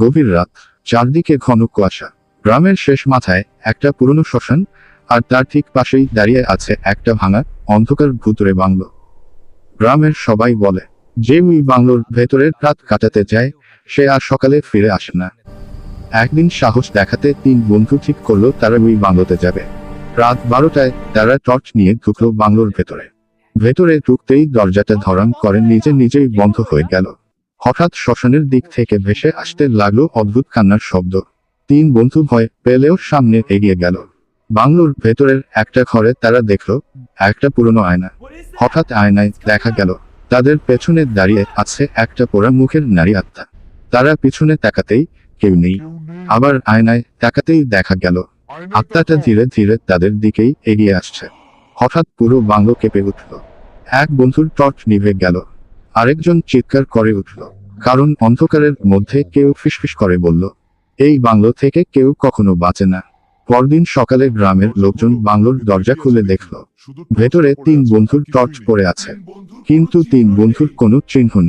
গভীর রাত, চারদিকে ঘন কুয়াশা। গ্রামের শেষ মাথায় একটা পুরনো শ্মশান, আর তার ঠিক পাশেই দাঁড়িয়ে আছে একটা ভাঙা, অন্ধকার ভুতুড়ে বাংলো। গ্রামের সবাই বলে, যে ওই বাংলোর ভেতরে রাত কাটাতে যায় সে আর সকালে ফিরে আসে না। একদিন সাহস দেখাতে তিন বন্ধু ঠিক করলো তারা ওই বাংলোতে যাবে। রাত 12টায় তারা টর্চ নিয়ে ঢুকলো বাংলোর ভেতরে। ভেতরে ঢুকতেই দরজাটা ধরাম করে নিজে নিজেই বন্ধ হয়ে গেল। হঠাৎ শ্মশানের দিক থেকে ভেসে আসতে লাগলো অদ্ভুত কান্নার শব্দ। তিন বন্ধু ভয় পেলেও সামনে এগিয়ে গেল। বাংলোর ভেতরের একটা ঘরে তারা দেখলো একটা পুরনো আয়না। হঠাৎ আয়নায় দেখা গেল তাদের পেছনে দাঁড়িয়ে আছে একটা পোড়া মুখের নারী আত্মা। তারা পিছনে তাকাতেই কেউ নেই। আবার আয়নায় তাকাতেই দেখা গেল আত্মাটা ধীরে ধীরে তাদের দিকেই এগিয়ে আসছে। হঠাৎ পুরো বাংলো কেঁপে উঠল। এক বন্ধুর টর্চ নিভে গেল, আরেকজন চিৎকার করে উঠল, কারণ অন্ধকারের মধ্যে কেউ ফিসফিস করে বলল, এই বাংলো থেকে কেউ কখনো বাঁচে না। পরদিন সকালে গ্রামের লোকজন বাংলোর দরজা খুলে দেখল ভেতরে তিন বন্ধুর টর্চ পড়ে আছে, কিন্তু তিন বন্ধুর কোনো চিহ্ন নেই।